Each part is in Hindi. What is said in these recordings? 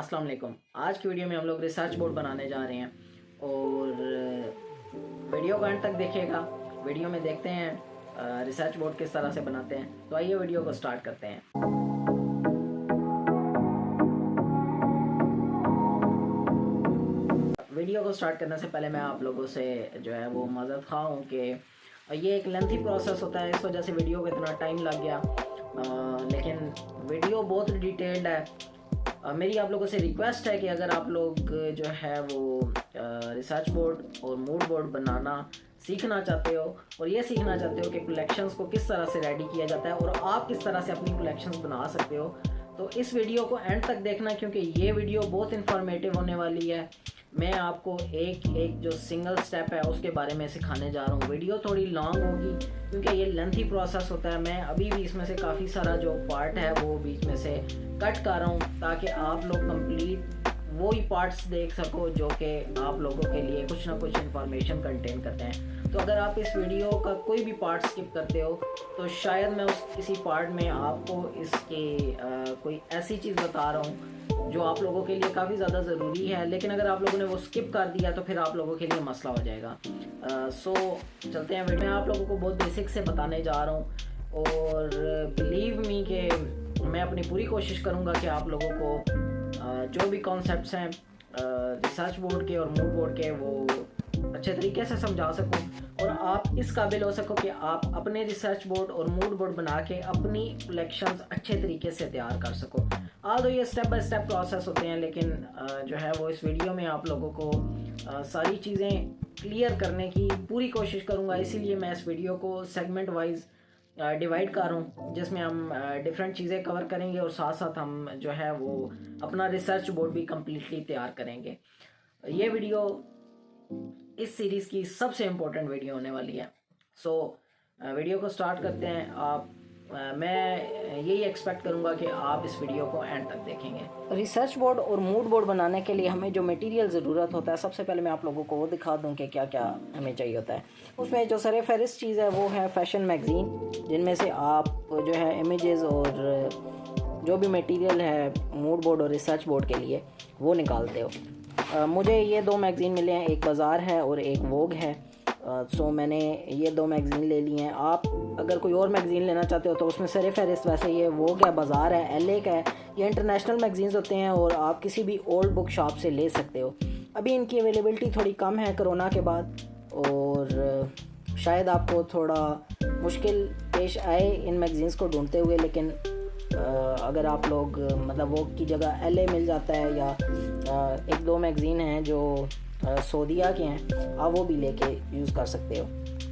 अस्सलाम वालेकुम। आज की वीडियो में हम लोग रिसर्च बोर्ड बनाने जा रहे हैं और वीडियो को एंड तक देखिएगा। वीडियो में देखते हैं रिसर्च बोर्ड किस तरह से बनाते हैं। तो आइए वीडियो को स्टार्ट करते हैं। वीडियो को स्टार्ट करने से पहले मैं आप लोगों से जो है वो माज़रत ख़्वाह हूँ कि ये एक लेंथी प्रोसेस होता है, इस वजह से वीडियो को इतना टाइम लग गया, लेकिन वीडियो बहुत डिटेल्ड है। मेरी आप लोगों से रिक्वेस्ट है कि अगर आप लोग जो है वो रिसर्च बोर्ड और मूड बोर्ड बनाना सीखना चाहते हो और ये सीखना चाहते हो कि कलेक्शंस को किस तरह से रेडी किया जाता है और आप किस तरह से अपनी कलेक्शंस बना सकते हो, तो इस वीडियो को एंड तक देखना, क्योंकि ये वीडियो बहुत इंफॉर्मेटिव होने वाली है। मैं आपको एक एक जो सिंगल स्टेप है उसके बारे में सिखाने जा रहा हूँ। वीडियो थोड़ी लॉन्ग होगी क्योंकि ये लेंथी प्रोसेस होता है। मैं अभी भी इसमें से काफ़ी सारा जो पार्ट है वो बीच में से कट कर रहा हूँ ताकि आप लोग कंप्लीट वो ही पार्ट्स देख सको जो कि आप लोगों के लिए कुछ ना कुछ इन्फॉर्मेशन कंटेन करते हैं। तो अगर आप इस वीडियो का कोई भी पार्ट स्किप करते हो तो शायद मैं उस किसी पार्ट में आपको इसके कोई ऐसी चीज़ बता रहा हूँ जो आप लोगों के लिए काफ़ी ज़्यादा ज़रूरी है, लेकिन अगर आप लोगों ने वो स्किप कर दिया तो फिर आप लोगों के लिए मसला हो जाएगा। सो चलते हैं वीडियो में। आप लोगों को बहुत बेसिक से बताने जा रहा हूँ और बिलीव मी कि मैं अपनी पूरी कोशिश करूँगा कि आप लोगों को जो भी कॉन्सेप्ट्स हैं रिसर्च बोर्ड के और मूड बोर्ड के वो अच्छे तरीके से समझा सकूं और आप इस काबिल हो सको कि आप अपने रिसर्च बोर्ड और मूड बोर्ड बना के अपनी कलेक्शंस अच्छे तरीके से तैयार कर सको। तो ये स्टेप बाय स्टेप प्रोसेस होते हैं, लेकिन जो है वो इस वीडियो में आप लोगों को सारी चीज़ें क्लियर करने की पूरी कोशिश करूँगा। इसीलिए मैं इस वीडियो को सेगमेंट वाइज डिवाइड कर रहा हूँ, जिसमें हम डिफरेंट चीज़ें कवर करेंगे और साथ साथ हम जो है वो अपना रिसर्च बोर्ड भी कम्प्लीटली तैयार करेंगे। ये वीडियो इस सीरीज़ की सबसे इम्पोर्टेंट वीडियो होने वाली है। वीडियो को स्टार्ट करते हैं। मैं यही एक्सपेक्ट करूंगा कि आप इस वीडियो को एंड तक देखेंगे। रिसर्च बोर्ड और मूड बोर्ड बनाने के लिए हमें जो मटेरियल ज़रूरत होता है, सबसे पहले मैं आप लोगों को वो दिखा दूं कि क्या क्या हमें चाहिए होता है। उसमें जो सर फहरिस्त चीज़ है वो है फैशन मैगज़ीन, जिनमें से आप जो है इमेजेस और जो भी मटेरियल है मूड बोर्ड और रिसर्च बोर्ड के लिए वो निकालते हो। मुझे ये दो मैगज़ीन मिले हैं, एक बाज़ार है और एक वोग है। मैंने ये दो मैगज़ीन ले ली हैं। आप अगर कोई और मैगज़ीन लेना चाहते हो तो उसमें सर फहरिस्त वैसे ये वोग है, बाज़ार है, LA का है। ये इंटरनेशनल मैगज़ीन्स होते हैं और आप किसी भी ओल्ड बुक शॉप से ले सकते हो। अभी इनकी अवेलेबिलिटी थोड़ी कम है कोरोना के बाद और शायद आपको थोड़ा मुश्किल पेश आए इन मैगज़ीन्स को ढूंढते हुए, लेकिन अगर आप लोग मतलब वो की जगह LA मिल जाता है या एक दो मैगज़ीन हैं जो सऊदीया के हैं, आप वो भी लेके यूज़ कर सकते हो।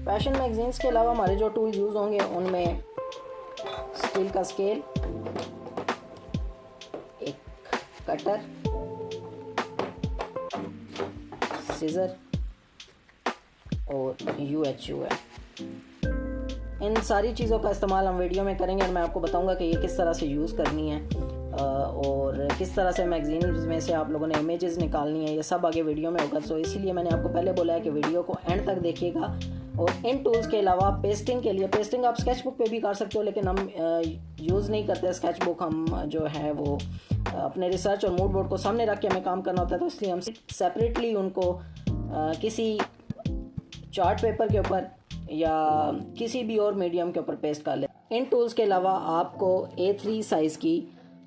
फैशन मैगज़ीन्स के अलावा हमारे जो टूल यूज़ होंगे उनमें स्टील का स्केल, एक कटर, सीजर और UHU है। इन सारी चीज़ों का इस्तेमाल हम वीडियो में करेंगे और मैं आपको बताऊंगा कि ये किस तरह से यूज़ करनी है और किस तरह से मैगज़ीन्स में से आप लोगों ने इमेजेस निकालनी है। ये सब आगे वीडियो में होगा। इसीलिए मैंने आपको पहले बोला है कि वीडियो को एंड तक देखिएगा। और इन टूल्स के अलावा पेस्टिंग के लिए, पेस्टिंग आप स्केचबुक पे भी कर सकते हो, लेकिन हम यूज़ नहीं करते स्केचबुक। हम जो है वो अपने रिसर्च और मूड बोर्ड को सामने रख के हमें काम करना होता है, तो इसलिए हम सेपरेटली उनको किसी चार्ट पेपर के ऊपर या किसी भी और मीडियम के ऊपर पेस्ट कर ले। इन टूल्स के अलावा आपको A3 साइज़ की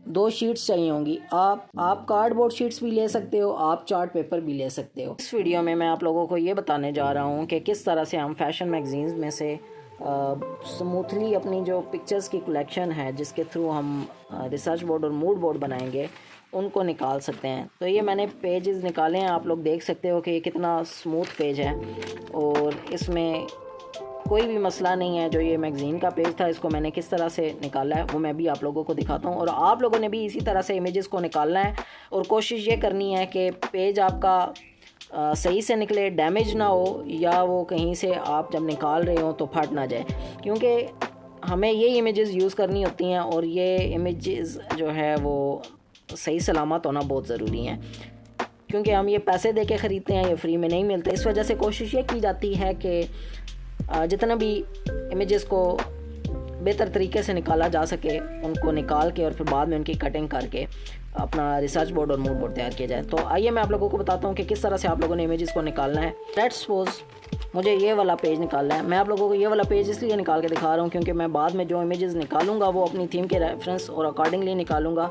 2 शीट्स चाहिए होंगी। आप कार्डबोर्ड शीट्स भी ले सकते हो, आप चार्ट पेपर भी ले सकते हो। इस वीडियो में मैं आप लोगों को ये बताने जा रहा हूँ कि किस तरह से हम फैशन मैगज़ीन्स में से स्मूथली अपनी जो पिक्चर्स की कलेक्शन है जिसके थ्रू हम रिसर्च बोर्ड और मूड बोर्ड बनाएंगे उनको निकाल सकते हैं। तो ये मैंने पेजेस निकाले हैं, आप लोग देख सकते हो कि ये कितना स्मूथ पेज है और इसमें कोई भी मसला नहीं है। जो ये मैगज़ीन का पेज था इसको मैंने किस तरह से निकाला है वो मैं भी आप लोगों को दिखाता हूँ, और आप लोगों ने भी इसी तरह से इमेजेस को निकालना है और कोशिश ये करनी है कि पेज आपका सही से निकले, डैमेज ना हो, या वो कहीं से आप जब निकाल रहे हो तो फट ना जाए, क्योंकि हमें ये इमेजेस यूज़ करनी होती हैं और ये इमेजेस जो है वो सही सलामत होना बहुत ज़रूरी है, क्योंकि हम ये पैसे दे के ख़रीदते हैं, ये फ्री में नहीं मिलते। इस वजह से कोशिश ये की जाती है कि जितना भी इमेजेस को बेहतर तरीके से निकाला जा सके, उनको निकाल के और फिर बाद में उनकी कटिंग करके अपना रिसर्च बोर्ड और मूड बोर्ड तैयार किया जाए। तो आइए मैं आप लोगों को बताता हूँ कि किस तरह से आप लोगों ने इमेजेस को निकालना है। लेट्स सपोज मुझे ये वाला पेज निकालना है। मैं आप लोगों को ये वाला पेज इसलिए निकाल के दिखा रहा हूँ क्योंकि मैं बाद में जो इमेजेस निकालूंगा वो अपनी थीम के रेफरेंस और अकॉर्डिंगली निकालूंगा।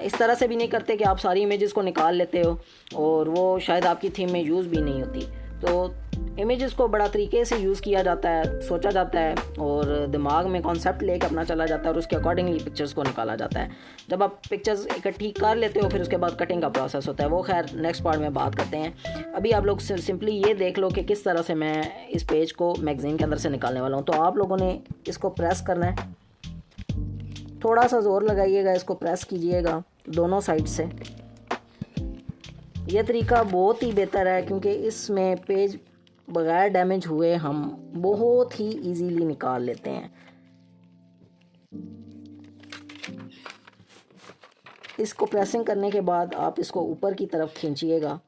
इस तरह से भी नहीं करते कि आप सारी इमेजेस को निकाल लेते हो और वो शायद आपकी थीम में यूज़ भी नहीं होती। तो इमेजेस को बड़ा तरीके से यूज़ किया जाता है, सोचा जाता है और दिमाग में कॉन्सेप्ट लेकर अपना चला जाता है और उसके अकॉर्डिंगली पिक्चर्स को निकाला जाता है। जब आप पिक्चर्स इकट्ठी कर लेते हो फिर उसके बाद कटिंग का प्रोसेस होता है, वो खैर नेक्स्ट पार्ट में बात करते हैं। अभी आप लोग सिंपली ये देख लो कि किस तरह से मैं इस पेज को मैगज़ीन के अंदर से निकालने वाला हूँ। तो आप लोगों ने इसको प्रेस करना है, थोड़ा सा ज़ोर लगाइएगा, इसको प्रेस कीजिएगा दोनों साइड से। यह तरीका बहुत ही बेहतर है क्योंकि इसमें पेज बगैर डैमेज हुए हम बहुत ही इजीली निकाल लेते हैं। इसको प्रेसिंग करने के बाद आप इसको ऊपर की तरफ खींचिएगा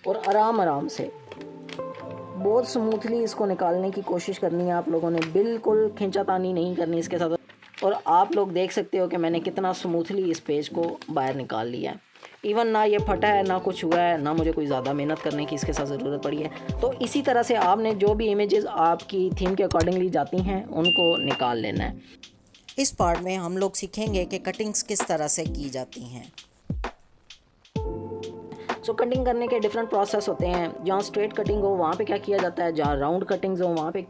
और आराम से बहुत स्मूथली इसको निकालने की कोशिश करनी है आप लोगों ने, बिल्कुल खींचातानी नहीं करनी इसके साथ। और आप लोग देख सकते हो कि मैंने कितना स्मूथली इस पेज को बाहर निकाल लिया है। इवन ना ये फटा है, ना कुछ हुआ है, ना मुझे कोई ज़्यादा मेहनत करने की इसके साथ ज़रूरत पड़ी है। तो इसी तरह से आपने जो भी इमेजेस आपकी थीम के अकॉर्डिंगली जाती हैं उनको निकाल लेना है। इस पार्ट में हम लोग सीखेंगे कि कटिंग्स किस तरह से की जाती हैं। सो कटिंग करने के डिफरेंट प्रोसेस होते हैं। जहाँ स्ट्रेट कटिंग हो वहाँ पे क्या किया जाता है, जहाँ राउंड कटिंग्स हो वहाँ पे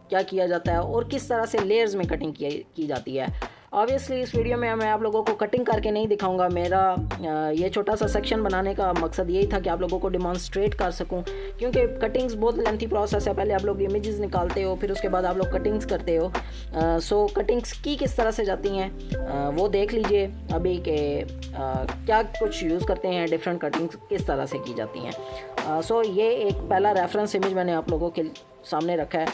क्या किया जाता है और किस तरह से लेयर्स में कटिंग की जाती है। ऑब्वियसली इस वीडियो में मैं आप लोगों को कटिंग करके नहीं दिखाऊंगा। मेरा ये छोटा सा सेक्शन बनाने का मकसद यही था कि आप लोगों को डिमॉन्स्ट्रेट कर सकूं, क्योंकि कटिंग्स बहुत लेंथी प्रोसेस है। पहले आप लोग इमेजेस निकालते हो, फिर उसके बाद आप लोग कटिंग्स करते हो। सो कटिंग्स की किस तरह से जाती हैं वो देख लीजिए अभी के क्या कुछ यूज़ करते हैं, डिफरेंट कटिंग्स किस तरह से की जाती हैं। सो ये एक पहला रेफरेंस इमेज मैंने आप लोगों के सामने रखा है।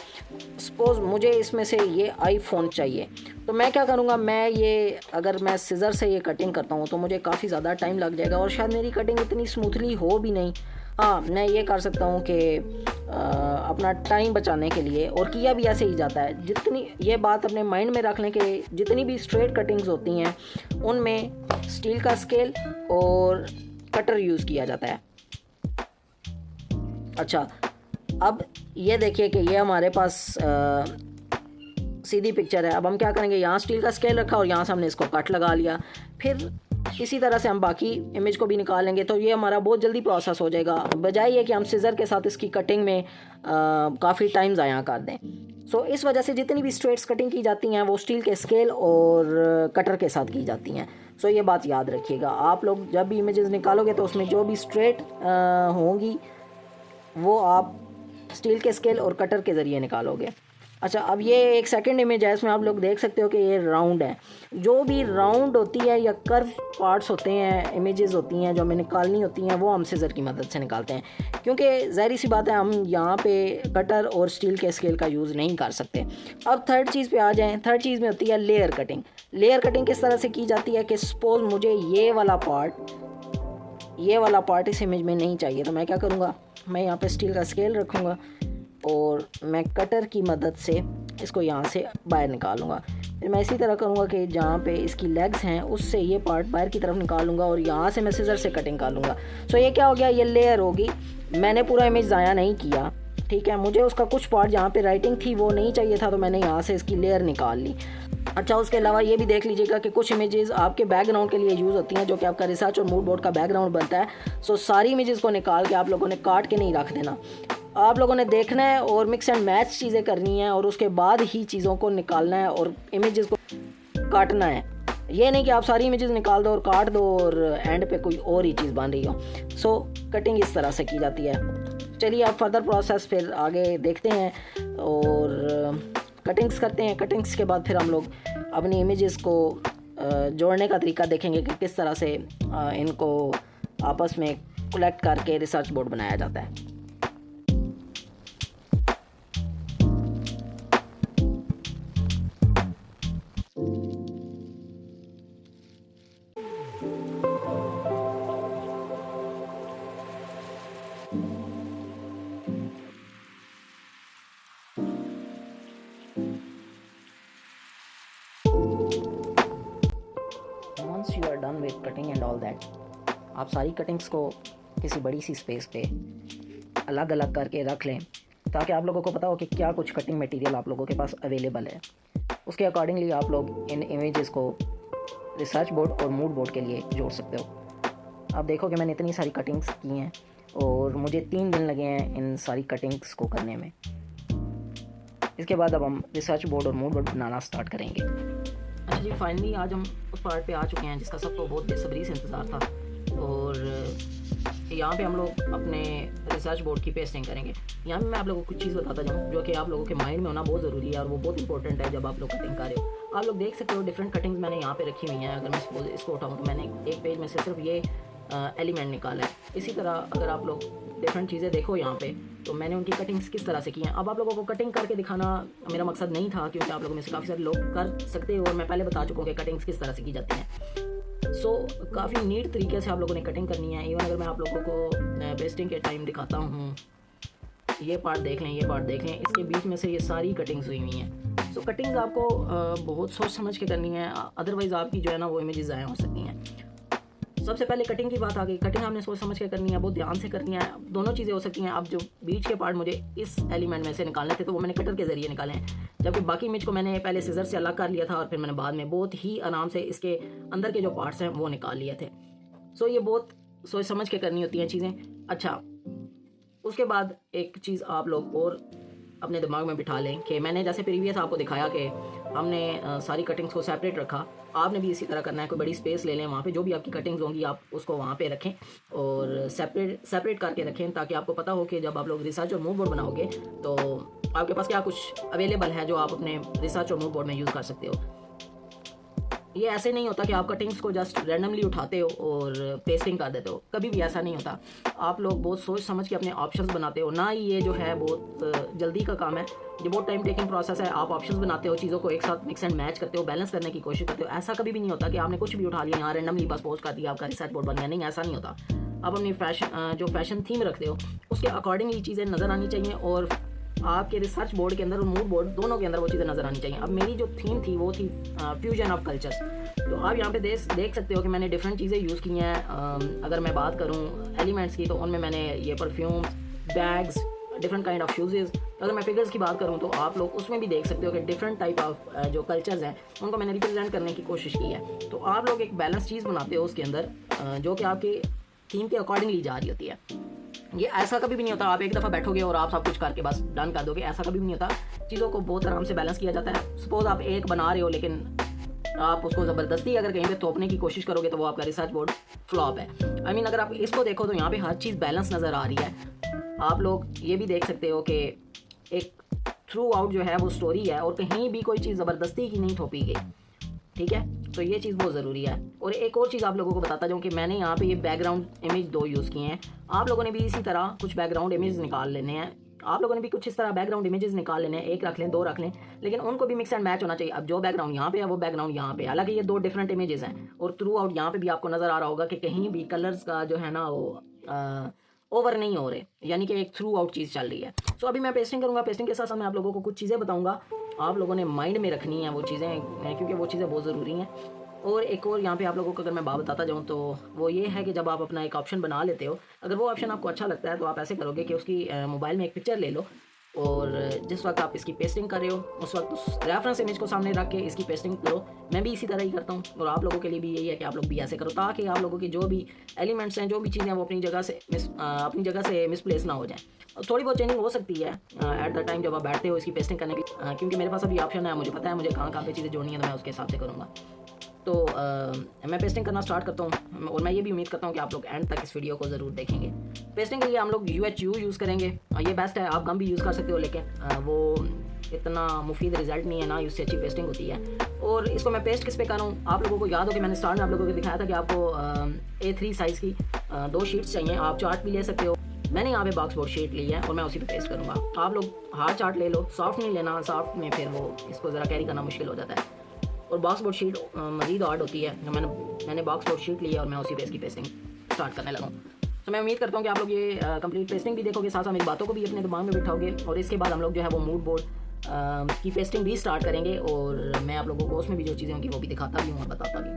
सपोज़ मुझे इसमें से ये आईफोन चाहिए, तो मैं क्या करूँगा, अगर मैं सीज़र से ये कटिंग करता हूँ तो मुझे काफ़ी ज़्यादा टाइम लग जाएगा और शायद मेरी कटिंग इतनी स्मूथली हो भी नहीं। हाँ, मैं ये कर सकता हूँ कि अपना टाइम बचाने के लिए, और किया भी ऐसे ही जाता है, जितनी ये बात अपने माइंड में रख लें कि जितनी भी स्ट्रेट कटिंग्स होती हैं उनमें स्टील का स्केल और कटर यूज़ किया जाता है। अच्छा, अब ये देखिए कि ये हमारे पास सीधी पिक्चर है। अब हम क्या करेंगे, यहाँ स्टील का स्केल रखा और यहाँ से हमने इसको कट लगा लिया। फिर इसी तरह से हम बाकी इमेज को भी निकाल लेंगे, तो ये हमारा बहुत जल्दी प्रोसेस हो जाएगा, बजाय ये कि हम सीज़र के साथ इसकी कटिंग में काफ़ी टाइम ज़ाया कर दें। सो इस वजह से जितनी भी स्ट्रेट्स कटिंग की जाती हैं वो स्टील के स्केल और कटर के साथ की जाती हैं। सो ये बात याद रखिएगा, आप लोग जब भी इमेजेस निकालोगे तो उसमें जो भी स्ट्रेट होंगी वो आप स्टील के स्केल और कटर के ज़रिए निकालोगे। अच्छा, अब ये एक सेकंड इमेज है, इसमें आप लोग देख सकते हो कि ये राउंड है। जो भी राउंड होती है या कर्व पार्ट्स होते हैं, इमेजेस होती हैं जो हमें निकालनी होती हैं, वो हम सीज़र की मदद से निकालते हैं, क्योंकि ज़ाहिर सी बात है हम यहाँ पे कटर और स्टील के स्केल का यूज़ नहीं कर सकते। अब थर्ड चीज़ पे आ जाएँ। थर्ड चीज़ में होती है लेयर कटिंग। लेयर कटिंग किस तरह से की जाती है कि सपोज़ मुझे ये वाला पार्ट इस इमेज में नहीं चाहिए, तो मैं क्या करूँगा, मैं यहाँ पे स्टील का स्केल रखूँगा और मैं कटर की मदद से इसको यहाँ से बाहर निकालूंगा। फिर मैं इसी तरह करूँगा कि जहाँ पे इसकी लेग्स हैं उससे ये पार्ट बाहर की तरफ निकालूंगा और यहाँ से मैं सीज़र से कटिंग कर लूँगा। सो ये क्या हो गया, ये लेयर होगी। मैंने पूरा इमेज ज़ाया नहीं किया, ठीक है। मुझे उसका कुछ पार्ट जहाँ पे राइटिंग थी वो नहीं चाहिए था, तो मैंने यहाँ से इसकी लेयर निकाल ली। अच्छा, उसके अलावा ये भी देख लीजिएगा कि कुछ इमेजेस आपके बैकग्राउंड के लिए यूज़ होती हैं, जो कि आपका रिसर्च और मूड बोर्ड का बैकग्राउंड बनता है। सो सारी इमेजेस को निकाल के आप लोगों ने काट के नहीं रख देना, आप लोगों ने देखना है और मिक्स एंड मैच चीज़ें करनी है और उसके बाद ही चीज़ों को निकालना है और इमेजेस को काटना है। ये नहीं कि आप सारी इमेजेस निकाल दो और काट दो और एंड पे कोई और ही चीज़ बन रही हो। सो कटिंग इस तरह से की जाती है। चलिए आप फर्दर प्रोसेस फिर आगे देखते हैं और कटिंग्स करते हैं। कटिंग्स के बाद फिर हम लोग अपनी इमेजेस को जोड़ने का तरीका देखेंगे कि किस तरह से इनको आपस में कलेक्ट करके रिसर्च बोर्ड बनाया जाता है। Done with cutting and all that, आप सारी कटिंग्स को किसी बड़ी सी स्पेस पे अलग अलग करके रख लें ताकि आप लोगों को पता हो कि क्या कुछ कटिंग मटेरियल आप लोगों के पास अवेलेबल है। उसके अकॉर्डिंगली आप लोग इन इमेजेस को रिसर्च बोर्ड और मूड बोर्ड के लिए जोड़ सकते हो। आप देखो कि मैंने इतनी सारी कटिंग्स की हैं और मुझे 3 दिन लगे हैं इन सारी कटिंग्स को करने में। इसके बाद अब हम रिसर्च बोर्ड और मूड बोर्ड बनाना स्टार्ट करेंगे। अच्छा जी, फाइनली आज हम उस पार्ट पे आ चुके हैं जिसका सबको बहुत बेसब्री से इंतज़ार था। और यहाँ पे हम लोग अपने रिसर्च बोर्ड की पेस्टिंग करेंगे। यहाँ पे मैं आप लोगों को कुछ चीज़ बताता जाऊँ जो कि आप लोगों के माइंड में होना बहुत ज़रूरी है और वो बहुत इंपॉर्टेंट है जब आप लोग कटिंग कर रहे हो। आप लोग देख सकते हो डिफरेंट कटिंग्स मैंने यहाँ पे रखी हुई हैं। अगर मैं सपोज इसको उठाऊँ तो मैंने एक पेज में से सिर्फ ये एलिमेंट निकाला है। इसी तरह अगर आप लोग डिफरेंट चीज़ें देखो यहाँ पे तो मैंने उनकी कटिंग्स किस तरह से की हैं। अब आप लोगों को कटिंग करके दिखाना मेरा मकसद नहीं था क्योंकि आप लोगों में से काफ़ी सारे लोग कर सकते हो और मैं पहले बता चुका हूँ कि कटिंग्स किस तरह से की जाती हैं। काफ़ी नीट तरीके से आप लोगों ने कटिंग करनी है। इवन अगर मैं आप लोगों को पेस्टिंग के टाइम दिखाता हूँ, ये पार्ट देख लें, ये पार्ट देख लें, इसके बीच में से ये सारी कटिंग्स हुई हुई हैं। कटिंग्स आपको बहुत सोच समझ के करनी है, अदरवाइज़ आपकी जो है ना वो इमेजेस ज़ाया हो सकती हैं। सबसे पहले कटिंग की बात आ गई। कटिंग आपने सोच समझ के करनी है, बहुत ध्यान से करनी है। दोनों चीज़ें हो सकती हैं। अब जो बीच के पार्ट मुझे इस एलिमेंट में से निकालने थे तो वो मैंने कटर के ज़रिए निकाले हैं, जबकि बाकी इमेज को मैंने पहले सीजर से अलग कर लिया था और फिर मैंने बाद में बहुत ही आराम से इसके अंदर के जो पार्ट्स हैं वो निकाल लिए थे। ये बहुत सोच समझ के करनी होती हैं चीज़ें। अच्छा, उसके बाद एक चीज़ आप लोग और अपने दिमाग में बिठा लें कि मैंने जैसे प्रीवियस आपको दिखाया कि हमने सारी कटिंग्स को सेपरेट रखा, आपने भी इसी तरह करना है। कोई बड़ी स्पेस ले लें, वहाँ पे जो भी आपकी कटिंग्स होंगी आप उसको वहाँ पे रखें और सेपरेट करके रखें ताकि आपको पता हो कि जब आप लोग रिसर्च और मूड बोर्ड बनाओगे तो आपके पास क्या कुछ अवेलेबल है जो आप अपने रिसर्च और मूड बोर्ड में यूज़ कर सकते हो। ये ऐसे नहीं होता कि आप कटिंग्स को जस्ट रैंडमली उठाते हो और पेस्टिंग कर देते हो, कभी भी ऐसा नहीं होता। आप लोग बहुत सोच समझ के अपने ऑप्शंस बनाते हो ना। ये जो है बहुत जल्दी का काम है, ये बहुत टाइम टेकिंग प्रोसेस है। आप ऑप्शंस बनाते हो, चीज़ों को एक साथ मिक्स एंड मैच करते हो, बैलेंस करने की कोशिश करते हो। ऐसा कभी भी नहीं होता कि आपने कुछ भी उठा लिया यहाँ रैंडमली बस पोस्ट कर दिया आपका रिसर्च बोर्ड बन गया। नहीं, ऐसा नहीं होता। आप अपनी जो फैशन थीम रखते हो उसके अकॉर्डिंगली चीज़ें नज़र आनी चाहिए और आपके रिसर्च बोर्ड के अंदर और मूड बोर्ड दोनों के अंदर वो चीज़ें नज़र आनी चाहिए। अब मेरी जो थीम थी वो थी फ्यूजन ऑफ कल्चर्स। तो आप यहाँ पे देख सकते हो कि मैंने डिफरेंट चीज़ें यूज़ की हैं। अगर मैं बात करूँ एलिमेंट्स की तो उनमें मैंने ये perfumes, bags, different kind of shoes. अगर मैं फिगर्स की बात करूँ तो आप लोग उसमें भी देख सकते हो कि डिफरेंट टाइप ऑफ जो कल्चर्स हैं उनको मैंने रिप्रेजेंट करने की कोशिश की है। तो आप लोग एक बैलेंस चीज़ बनाते हो उसके अंदर जो कि आपकी थीम के अकॉर्डिंगली जा रही होती है। ये ऐसा कभी भी नहीं होता आप एक दफ़ा बैठोगे और आप सब कुछ करके बस डन कर दोगे, ऐसा कभी भी नहीं होता। चीज़ों को बहुत आराम से बैलेंस किया जाता है। सपोज आप एक बना रहे हो लेकिन आप उसको ज़बरदस्ती अगर कहीं पे थोपने की कोशिश करोगे तो वो आपका रिसर्च बोर्ड फ्लॉप है। I mean, अगर आप इसको देखो तो यहाँ पे हर चीज़ बैलेंस नज़र आ रही है। आप लोग ये भी देख सकते हो कि एक थ्रू आउट जो है वो स्टोरी है और कहीं भी कोई चीज़ ज़बरदस्ती की नहीं थोपी गई। ठीक है, तो ये चीज़ बहुत ज़रूरी है। और एक और चीज़ आप लोगों को बताता जाऊँ कि मैंने यहाँ पे ये बैकग्राउंड इमेज 2 यूज़ किए हैं। आप लोगों ने भी इसी तरह कुछ बैकग्राउंड इमेज निकाल लेने हैं। आप लोगों ने भी कुछ इस तरह बैकग्राउंड इमेजेस निकाल लेने हैं, 1 रख लें, 2 रख लें, लेकिन उनको भी मिक्स एंड मैच होना चाहिए। अब जो बैकग्राउंड यहाँ पे है वो बैकग्राउंड यहाँ पे, हालांकि ये 2 डिफरेंट इमेजेस हैं और थ्रू आउट यहाँ पे भी आपको नज़र आ रहा होगा कि कहीं भी कलर्स का जो है ना वो ओवर नहीं हो रहे, यानी कि एक थ्रू आउट चीज़ चल रही है। अभी मैं पेस्टिंग करूँगा। पेस्टिंग के साथ साथ मैं आप लोगों को कुछ चीज़ें बताऊँगा, आप लोगों ने माइंड में रखनी है वो चीज़ें क्योंकि वो चीज़ें बहुत ज़रूरी हैं। और एक और यहाँ पे आप लोगों को अगर मैं बात बताता जाऊँ तो वो ये है कि जब आप अपना एक ऑप्शन बना लेते हो, अगर वो ऑप्शन आपको अच्छा लगता है तो आप ऐसे करोगे कि उसकी मोबाइल में एक पिक्चर ले लो और जिस वक्त आप इसकी पेस्टिंग कर रहे हो उस वक्त उस रेफरेंस इमेज को सामने रख के इसकी पेस्टिंग करो। मैं भी इसी तरह ही करता हूँ और आप लोगों के लिए भी यही है कि आप लोग भी ऐसे करो ताकि आप लोगों की जो भी एलिमेंट्स हैं, जो भी चीज़ें हैं वो अपनी जगह से मिसप्लेस ना हो जाएँ। थोड़ी बहुत चेंजिंग हो सकती है एट द टाइम जब आप बैठते हो इसकी पेस्टिंग करने की, क्योंकि मेरे पास अभी ऑप्शन है, मुझे पता है मुझे कहाँ पे चीज़ें जोड़नी है तो मैं उसके हिसाब से करूँगा। तो मैं पेस्टिंग करना स्टार्ट करता हूँ और मैं ये भी उम्मीद करता हूँ कि आप लोग एंड तक इस वीडियो को ज़रूर देखेंगे। पेस्टिंग के लिए हम लोग UHU यूज़ करेंगे, ये बेस्ट है। आप गम भी यूज़ कर सकते हो लेकिन वो इतना मुफीद रिजल्ट नहीं है ना, उससे अच्छी पेस्टिंग होती है। और इसको मैं पेस्ट किस पे कर रहा हूँ, आप लोगों को याद हो कि मैंने स्टार्ट में आप लोगों को दिखाया था कि आपको A3 साइज़ की 2 शीट्स चाहिए। आप चार्ट भी ले सकते हो, मैंने यहाँ पे बॉक्स बोर्ड शीट ली है और मैं उसी पे पेस्ट करूँगा। आप लोग हार्ड चार्ट ले लो, सॉफ्ट नहीं लेना, सॉफ्ट में फिर वो इसको ज़रा कैरी करना मुश्किल हो जाता है और बॉक्स बोर्ड शीट मज़ीद हार्ड होती है। मैंने बॉक्स बोर्ड शीट ली है और मैं उसी पे इसकी पेस्टिंग स्टार्ट करने लगा हूँ। तो मैं उम्मीद करता हूँ कि आप लोग ये कंप्लीट पेस्टिंग भी देखोगे, साथ साथ मेरी बातों को भी अपने दिमाग में बिठाओगे और इसके बाद हम लोग जो है वो मूड बोर्ड की पेस्टिंग भी स्टार्ट करेंगे और मैं आप लोगों को उसमें भी जो चीज़ें होंगी वो भी दिखाता भी हूँ और बताता भी।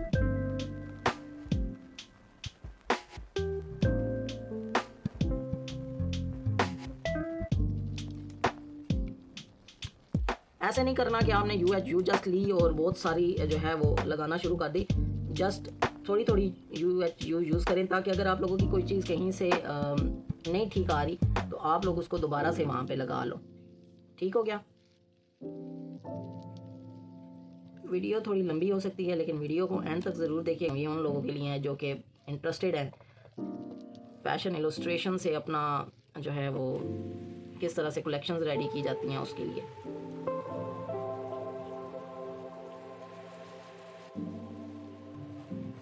ऐसे नहीं करना कि आपने यू जस्ट ली और बहुत सारी जो है वो लगाना शुरू कर दी। जस्ट थोड़ी थोड़ी यू यूज़ करें, ताकि अगर आप लोगों की कोई चीज़ कहीं से नहीं ठीक आ रही तो आप लोग उसको दोबारा से वहाँ पे लगा लो। ठीक हो गया। वीडियो थोड़ी लंबी हो सकती है, लेकिन वीडियो को एंड तक ज़रूर देखिए। ये उन लोगों के लिए है जो कि इंटरेस्टेड है फैशन इलस्ट्रेशन से अपना जो है वो किस तरह से कलेक्शंस रेडी की जाती हैं उसके लिए।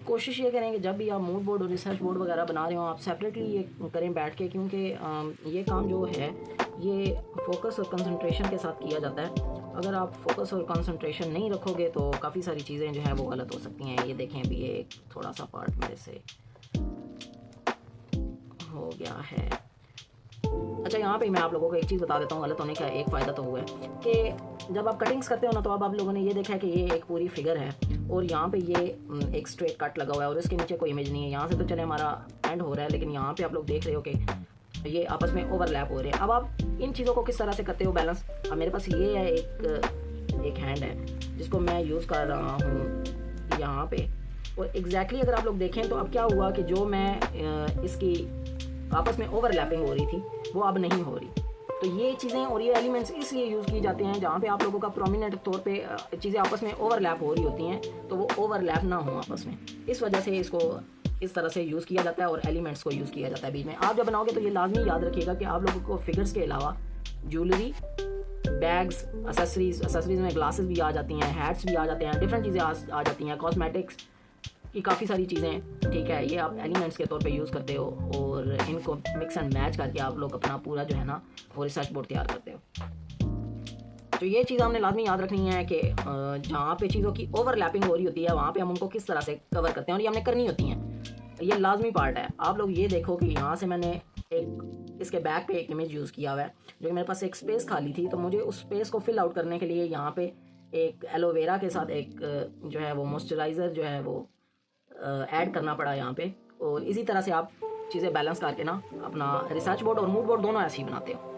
कोशिश ये करें कि जब भी आप मूड बोर्ड और रिसर्च बोर्ड वगैरह बना रहे हो आप सेपरेटली ये करें बैठ के, क्योंकि ये काम जो है ये फोकस और कंसंट्रेशन के साथ किया जाता है। अगर आप फोकस और कंसंट्रेशन नहीं रखोगे तो काफ़ी सारी चीज़ें जो है वो गलत हो सकती हैं। ये देखें अभी ये एक थोड़ा सा पार्ट मेरे से हो गया है। अच्छा, यहाँ पे मैं आप लोगों को एक चीज़ बता देता हूँ, गलत होने का एक फ़ायदा तो हुआ है कि जब आप कटिंग्स करते हो ना तो अब आप लोगों ने ये देखा है कि ये एक पूरी फिगर है और यहाँ पे ये एक स्ट्रेट कट लगा हुआ है और इसके नीचे कोई इमेज नहीं है। यहाँ से तो चले हमारा एंड हो रहा है, लेकिन यहाँ पे आप लोग देख रहे हो कि ये आपस में ओवरलैप हो रहे हैं। अब आप इन चीज़ों को किस तरह से करते हो बैलेंस। अब मेरे पास ये है एक हैंड है जिसको मैं यूज़ कर रहा हूँ यहाँ पे, और एग्जैक्टली अगर आप लोग देखें तो अब क्या हुआ कि जो मैं इसकी आपस में ओवरलैपिंग हो रही थी वो अब नहीं हो रही। तो ये चीज़ें और ये एलिमेंट्स इसलिए यूज़ किए जाते हैं जहाँ पे आप लोगों का प्रोमिनेंट तौर पे चीज़ें आपस में ओवरलैप हो रही होती हैं, तो वो ओवरलैप ना हो आपस में। इस वजह से इसको इस तरह से यूज़ किया जाता है और एलिमेंट्स को यूज़ किया जाता है बीच में। आप जब बनाओगे तो ये लाजमी याद रखिएगा कि आप लोगों को फिगर्स के अलावा ज्वेलरी, बैग्स, एसेसरीज में ग्लासेस भी आ जाती हैं, हैट्स भी आ जाते हैं, डिफरेंट चीज़ें आ जाती हैं, कॉस्मेटिक्स की काफ़ी सारी चीज़ें, ठीक है, ये आप एलिमेंट्स के तौर पे यूज़ करते हो और इनको मिक्स एंड मैच करके आप लोग अपना पूरा जो है ना वो रिसर्च बोर्ड तैयार करते हो। तो ये चीज़ हमने लाजमी याद रखनी है कि जहाँ पे चीज़ों की ओवरलैपिंग हो रही होती है वहाँ पे हम उनको किस तरह से कवर करते हैं और ये हमने करनी होती हैं। ये लाजमी पार्ट है। आप लोग ये देखो कि यहाँ से मैंने एक इसके बैक पे एक इमेज यूज़ किया हुआ है, जो कि मेरे पास एक स्पेस खाली थी, तो मुझे उस स्पेस को फिल आउट करने के लिए यहाँ पे एक एलोवेरा के साथ एक जो है वो मॉइस्चराइज़र जो है वो ऐड करना पड़ा यहाँ पे। और इसी तरह से आप चीज़ें बैलेंस करके ना अपना रिसर्च बोर्ड और मूड बोर्ड दोनों ऐसे ही बनाते हो।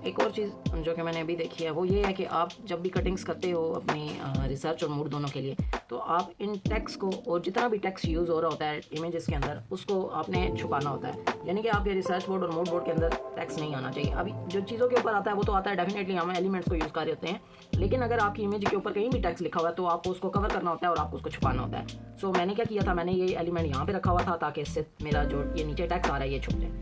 एक और चीज़ जो कि मैंने अभी देखी है वो ये है कि आप जब भी कटिंग्स करते हो अपनी रिसर्च और मूड दोनों के लिए, तो आप इन टेक्स्ट को और जितना भी टेक्स्ट यूज़ हो रहा होता है इमेजेस के अंदर उसको आपने छुपाना होता है। यानी कि आपके रिसर्च बोर्ड और मूड बोर्ड के अंदर टेक्स्ट नहीं आना चाहिए। अभी जो चीज़ों के ऊपर आता है वो तो आता है, डेफिनेटली हम एलिमेंट्स को यूज़ कर रहे होते हैं, लेकिन अगर आपकी इमेज के ऊपर कहीं भी टेक्स्ट लिखा हुआ है तो आपको उसको कवर करना होता है और आपको उसको छुपाना होता है। सो मैंने क्या किया था, मैंने ये एलिमेंट यहाँ पर रखा हुआ था ताकि इससे मेरा जो ये नीचे टेक्स्ट आ रहा है ये छुप जाए।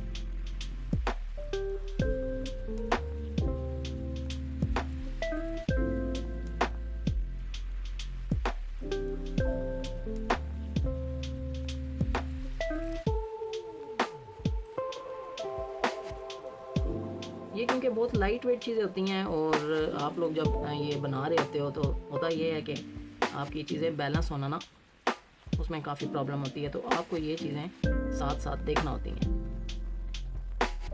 ये क्योंकि बहुत लाइट वेट चीज़ें होती हैं और आप लोग जब ये बना रहे होते हो तो होता ये है कि आपकी चीज़ें बैलेंस होना ना उसमें काफ़ी प्रॉब्लम होती है, तो आपको ये चीज़ें साथ साथ देखना होती हैं।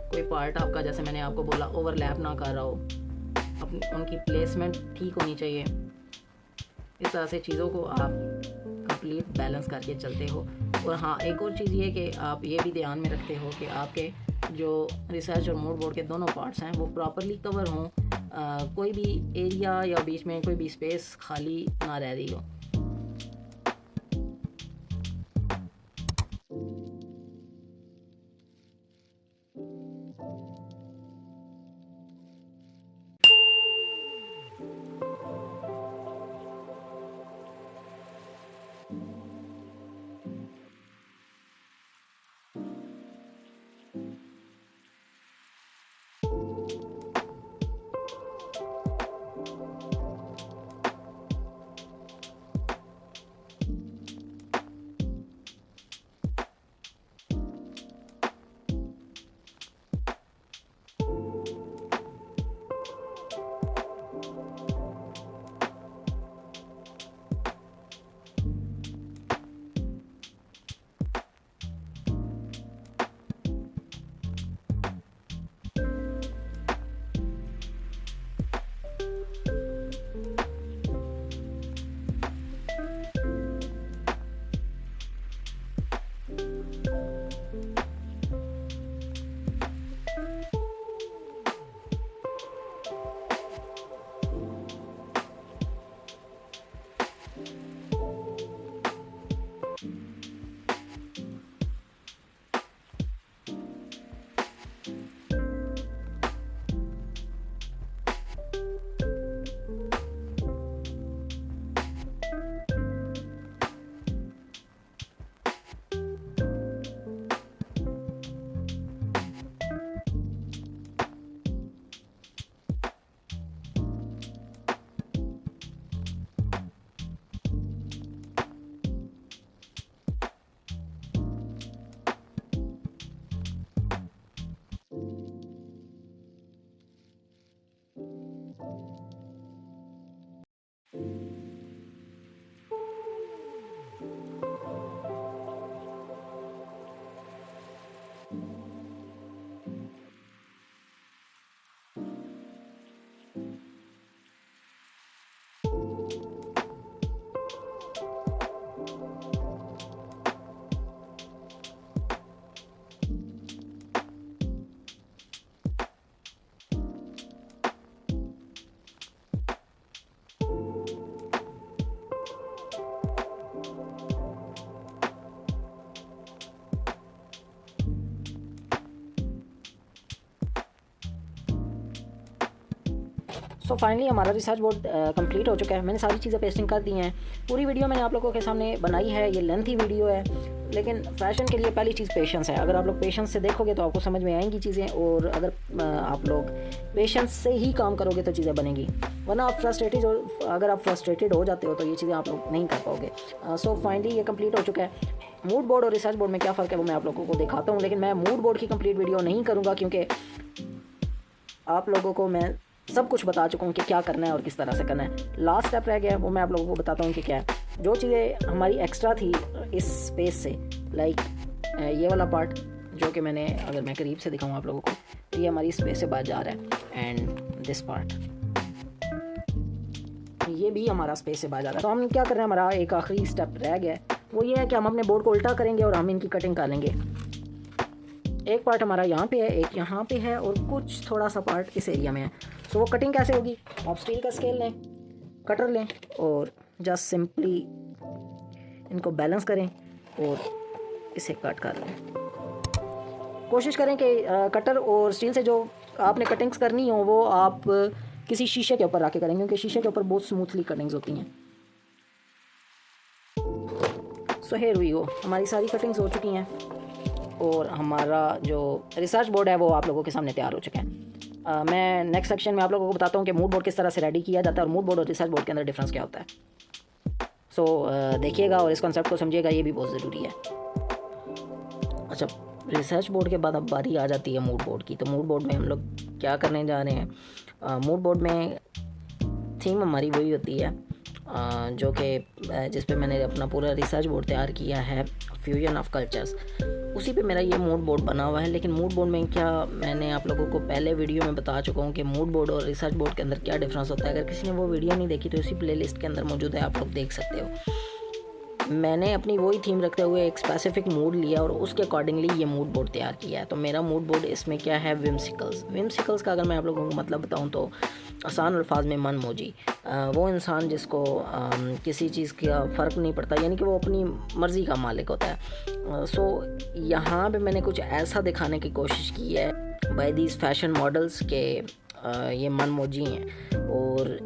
कोई पार्ट आपका, जैसे मैंने आपको बोला, ओवरलैप ना कर रहा हो, अपनी उनकी प्लेसमेंट ठीक होनी चाहिए। इस तरह से चीज़ों को आप कंप्लीट बैलेंस करके चलते हो। और हाँ, एक और चीज़ ये कि आप ये भी ध्यान में रखते हो कि आपके जो रिसर्च और मूड बोर्ड के दोनों पार्ट्स हैं वो प्रॉपरली कवर हों, कोई भी एरिया या बीच में कोई भी स्पेस खाली ना रह रही हो। सो फाइनली हमारा रिसर्च बोर्ड कंप्लीट हो चुका है। मैंने सारी चीज़ें पेस्टिंग कर दी हैं। पूरी वीडियो मैंने आप लोगों के सामने बनाई है। ये लेंथी वीडियो है, लेकिन फ़ैशन के लिए पहली चीज़ पेशेंस है। अगर आप लोग पेशेंस से देखोगे तो आपको समझ में आएंगी चीज़ें, और अगर आप लोग पेशेंस से ही काम करोगे तो चीज़ें बनेंगी, वरना आप फ्रस्ट्रेटेड हो। अगर आप फ्रस्ट्रेटेड हो जाते हो तो ये चीज़ें आप लोग नहीं कर पाओगे। सो फाइनली ये कंप्लीट हो चुका है। मूड बोर्ड और रिसर्च बोर्ड में क्या फ़र्क है वो मैं आप लोगों को दिखाता हूँ, लेकिन मैं मूड बोर्ड की कंप्लीट वीडियो नहीं करूँगा, क्योंकि आप लोगों को मैं सब कुछ बता चुका हूँ कि क्या करना है और किस तरह से करना है। लास्ट स्टेप रह गया, वो मैं आप लोगों को बताता हूँ कि क्या है। जो चीज़ें हमारी एक्स्ट्रा थी इस स्पेस से, लाइक ये वाला पार्ट जो कि मैंने, अगर मैं करीब से दिखाऊँ आप लोगों को, तो ये हमारी स्पेस से बाहर जा रहा है। एंड दिस पार्ट, ये भी हमारा स्पेस से बाहर जा रहा है। तो हम क्या कर रहे हैं, हमारा एक आखिरी स्टेप रह गया है, वो ये है कि हम अपने बोर्ड को उल्टा करेंगे और हम इनकी कटिंग कर लेंगे। एक पार्ट हमारा यहाँ पे है, एक यहाँ पे है, और कुछ थोड़ा सा पार्ट इस एरिया में है। सो वो कटिंग कैसे होगी, आप स्टील का स्केल लें, कटर लें, और जस्ट सिंपली इनको बैलेंस करें और इसे कट कर लें। कोशिश करें कि कटर और स्टील से जो आपने कटिंग्स करनी हो वो आप किसी शीशे के ऊपर रख के करें, क्योंकि शीशे के ऊपर बहुत स्मूथली कटिंग्स होती हैं। सो हियर वी गो, हमारी सारी कटिंग्स हो चुकी हैं और हमारा जो रिसर्च बोर्ड है वो आप लोगों के सामने तैयार हो चुका है। मैं नेक्स्ट सेक्शन में आप लोगों को बताता हूँ कि मूड बोर्ड किस तरह से रेडी किया जाता है और मूड बोर्ड और रिसर्च बोर्ड के अंदर डिफरेंस क्या होता है। सो देखिएगा और इस कॉन्सेप्ट को समझिएगा, ये भी बहुत ज़रूरी है। अच्छा, रिसर्च बोर्ड के बाद अब बारी आ जाती है मूड बोर्ड की। तो मूड बोर्ड में हम लोग क्या करने जा रहे हैं, मूड बोर्ड में थीम हमारी वही होती है जो कि जिस पे मैंने अपना पूरा रिसर्च बोर्ड तैयार किया है, फ्यूजन ऑफ कल्चर्स, उसी पे मेरा ये मूड बोर्ड बना हुआ है। लेकिन मूड बोर्ड में क्या, मैंने आप लोगों को पहले वीडियो में बता चुका हूँ कि मूड बोर्ड और रिसर्च बोर्ड के अंदर क्या डिफरेंस होता है। अगर किसी ने वो वीडियो नहीं देखी तो इसी प्लेलिस्ट के अंदर मौजूद है, आप लोग देख सकते हो। मैंने अपनी वही थीम रखते हुए एक स्पेसिफिक मूड लिया और उसके अकॉर्डिंगली ये मूड बोर्ड तैयार किया है। तो मेरा मूड बोर्ड इसमें क्या है, विम्सिकल्स। विम्सिकल्स का अगर मैं आप लोगों को मतलब बताऊं तो आसान अल्फाज में मन मौजी, वो इंसान जिसको किसी चीज़ का फ़र्क नहीं पड़ता, यानी कि वो अपनी मर्ज़ी का मालिक होता है। सो यहाँ पे मैंने कुछ ऐसा दिखाने की कोशिश की है बाय दीज फैशन मॉडल्स के ये मन मौजी हैं, और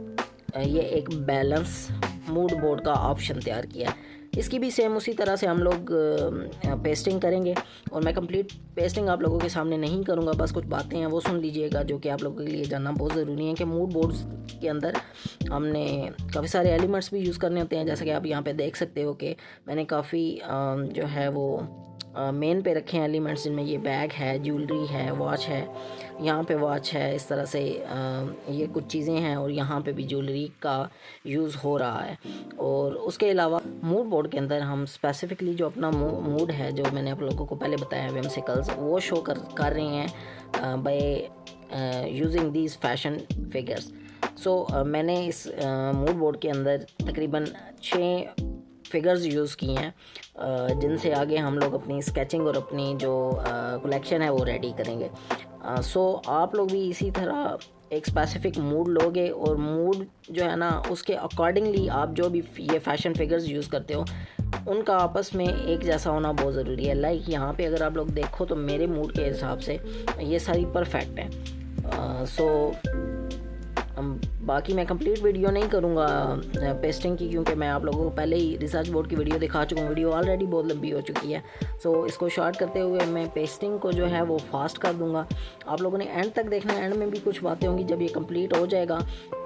ये एक बैलेंस मूड बोर्ड का ऑप्शन तैयार किया है। इसकी भी सेम उसी तरह से हम लोग पेस्टिंग करेंगे, और मैं कंप्लीट पेस्टिंग आप लोगों के सामने नहीं करूंगा, बस कुछ बातें हैं वो सुन लीजिएगा जो कि आप लोगों के लिए जानना बहुत ज़रूरी है कि मूड बोर्ड्स के अंदर हमने काफ़ी सारे एलिमेंट्स भी यूज़ करने होते हैं। जैसे कि आप यहाँ पे देख सकते हो कि मैंने काफ़ी जो है वो मेन पे रखे हैं एलिमेंट्स, जिनमें ये बैग है, ज्वेलरी है, वॉच है, यहाँ पे वॉच है, इस तरह से ये कुछ चीज़ें हैं, और यहाँ पे भी ज्वेलरी का यूज़ हो रहा है। और उसके अलावा मूड बोर्ड के अंदर हम स्पेसिफिकली जो अपना मूड है, जो मैंने आप लोगों को पहले बताया विम्सिकल्स, वो शो कर रहे हैं by using these fashion figures. So मैंने इस मूड बोर्ड के अंदर तकरीबन 6 फिगर्स यूज़ किए हैं, जिनसे आगे हम लोग अपनी स्केचिंग और अपनी जो कलेक्शन है वो रेडी करेंगे। सो आप लोग भी इसी तरह एक स्पेसिफिक मूड लोगे, और मूड जो है ना उसके अकॉर्डिंगली आप जो भी ये फैशन फिगर्स यूज़ करते हो उनका आपस में एक जैसा होना बहुत ज़रूरी है। लाइक यहाँ पे अगर आप लोग देखो तो मेरे मूड के हिसाब से ये सारी परफेक्ट हैं। सो बाकी मैं कंप्लीट वीडियो नहीं करूँगा पेस्टिंग की, क्योंकि मैं आप लोगों को पहले ही रिसर्च बोर्ड की वीडियो दिखा चुका हूँ। वीडियो ऑलरेडी बहुत लंबी हो चुकी है। सो इसको शॉर्ट करते हुए मैं पेस्टिंग को जो है वो फास्ट कर दूँगा। आप लोगों ने एंड तक देखना, एंड में भी कुछ बातें होंगी। जब ये कंप्लीट हो जाएगा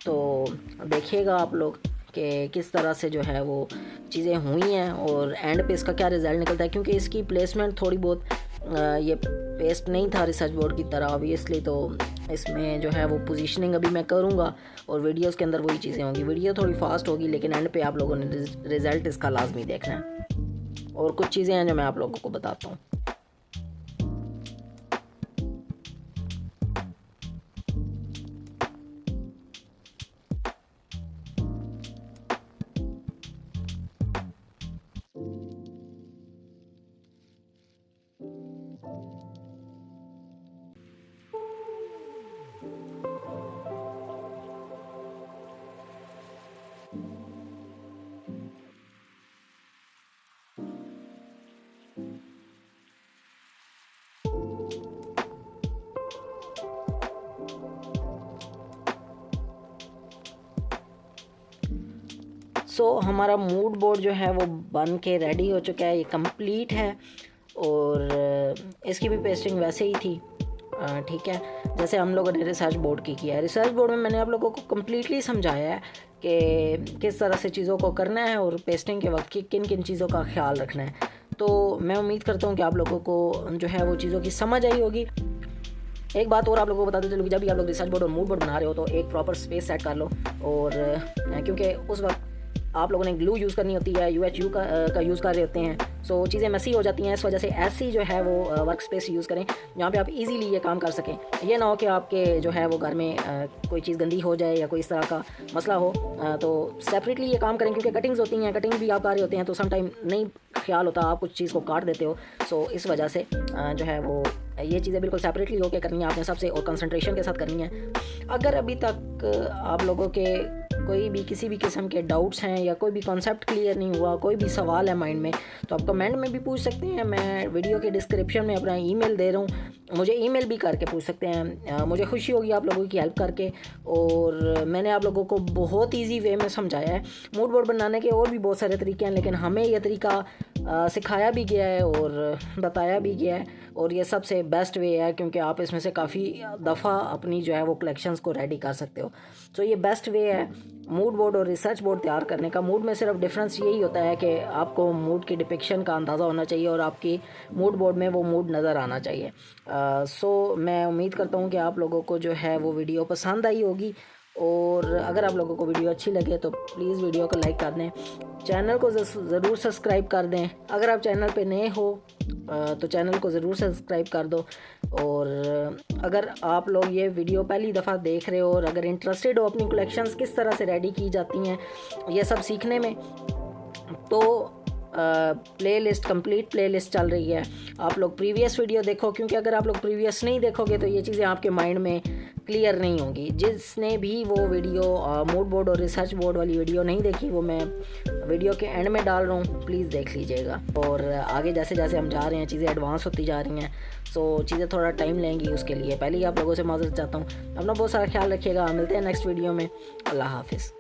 तो देखिएगा आप लोग कि किस तरह से जो है वो चीज़ें हुई हैं और एंड पे इसका क्या रिज़ल्ट निकलता है। क्योंकि इसकी प्लेसमेंट थोड़ी बहुत ये पेस्ट नहीं था रिसर्च बोर्ड की तरह ऑब्वियसली, तो इसमें जो है वो पोजीशनिंग अभी मैं करूँगा, और वीडियोस के अंदर वही चीज़ें होंगी। वीडियो थोड़ी फास्ट होगी, लेकिन एंड पे आप लोगों ने रिज़ल्ट इसका लाजमी देखना है। और कुछ चीज़ें हैं जो मैं आप लोगों को बताता हूँ। सो हमारा मूड बोर्ड जो है वो बन के रेडी हो चुका है, ये कंप्लीट है। और इसकी भी पेस्टिंग वैसे ही थी, ठीक है, जैसे हम लोगों ने रिसर्च बोर्ड की किया है। रिसर्च बोर्ड में मैंने आप लोगों को कम्प्लीटली समझाया है कि किस तरह से चीज़ों को करना है और पेस्टिंग के वक्त किन किन चीज़ों का ख्याल रखना है। तो मैं उम्मीद करता हूँ कि आप लोगों को जो है वो चीज़ों की समझ आई होगी। एक बात और आप लोगों को बता देते चलो कि जब भी आप लोग रिसर्च बोर्ड और मूड बोर्ड बना रहे हो तो एक प्रॉपर स्पेस सेट कर लो। और क्योंकि उस वक्त आप लोगों ने ग्लू यूज़ करनी होती है, UHU का यूज़ कर रहे होते हैं, सो चीज़ें मैसी हो जाती हैं। इस वजह से ऐसी जो है वो वर्क स्पेस यूज़ करें जहाँ पे आप इजीली ये काम कर सकें। ये ना हो कि आपके जो है वो घर में कोई चीज़ गंदी हो जाए या कोई इस तरह का मसला हो, तो सेपरेटली ये काम करें। क्योंकि कटिंग्स होती हैं, कटिंग भी आप कर रहे होते हैं, तो सम टाइम नहीं ख्याल होता, आप कुछ चीज़ को काट देते हो। सो इस वजह से जो है वो ये चीज़ें बिल्कुल सेपरेटली होकर करनी है आपने सबसे, और कंसंट्रेशन के साथ करनी है। अगर अभी तक आप लोगों के कोई भी किसी भी किस्म के डाउट्स हैं या कोई भी कॉन्सेप्ट क्लियर नहीं हुआ, कोई भी सवाल है माइंड में, तो आप कमेंट में भी पूछ सकते हैं। मैं वीडियो के डिस्क्रिप्शन में अपना ईमेल दे रहा हूँ, मुझे ईमेल भी करके पूछ सकते हैं। मुझे खुशी होगी आप लोगों की हेल्प करके। और मैंने आप लोगों को बहुत ईजी वे में समझाया है। मूड बोर्ड बनाने के और भी बहुत सारे तरीके हैं, लेकिन हमें यह तरीका सिखाया भी गया है और बताया भी गया है, और ये सबसे बेस्ट वे है क्योंकि आप इसमें से काफ़ी दफ़ा अपनी जो है वो कलेक्शंस को रेडी कर सकते हो। तो ये बेस्ट वे है मूड बोर्ड और रिसर्च बोर्ड तैयार करने का। मूड में सिर्फ डिफरेंस यही होता है कि आपको मूड की डिपिक्शन का अंदाज़ा होना चाहिए और आपकी मूड बोर्ड में वो मूड नज़र आना चाहिए। सो मैं उम्मीद करता हूँ कि आप लोगों को जो है वो वीडियो पसंद आई होगी। और अगर आप लोगों को वीडियो अच्छी लगे तो प्लीज़ वीडियो को लाइक कर दें, चैनल को ज़रूर सब्सक्राइब कर दें। अगर आप चैनल पे नए हो तो चैनल को ज़रूर सब्सक्राइब कर दो। और अगर आप लोग ये वीडियो पहली दफ़ा देख रहे हो और अगर इंटरेस्टेड हो अपनी कलेक्शंस किस तरह से रेडी की जाती हैं ये सब सीखने में, तो प्लेलिस्ट कंप्लीट प्लेलिस्ट चल रही है। आप लोग प्रीवियस वीडियो देखो, क्योंकि अगर आप लोग प्रीवियस नहीं देखोगे तो ये चीज़ें आपके माइंड में क्लियर नहीं होंगी। जिसने भी वो वीडियो मूड बोर्ड और रिसर्च बोर्ड वाली वीडियो नहीं देखी, वो मैं वीडियो के एंड में डाल रहा हूँ, प्लीज़ देख लीजिएगा। और आगे जैसे जैसे हम जा रहे हैं चीज़ें एडवांस होती जा रही हैं, सो चीज़ें थोड़ा टाइम लेंगी। उसके लिए पहले ही आप लोगों से माज़रत चाहता हूँ। अपना बहुत सारा ख्याल रखिएगा। मिलते हैं नेक्स्ट वीडियो में। अल्लाह हाफिज़।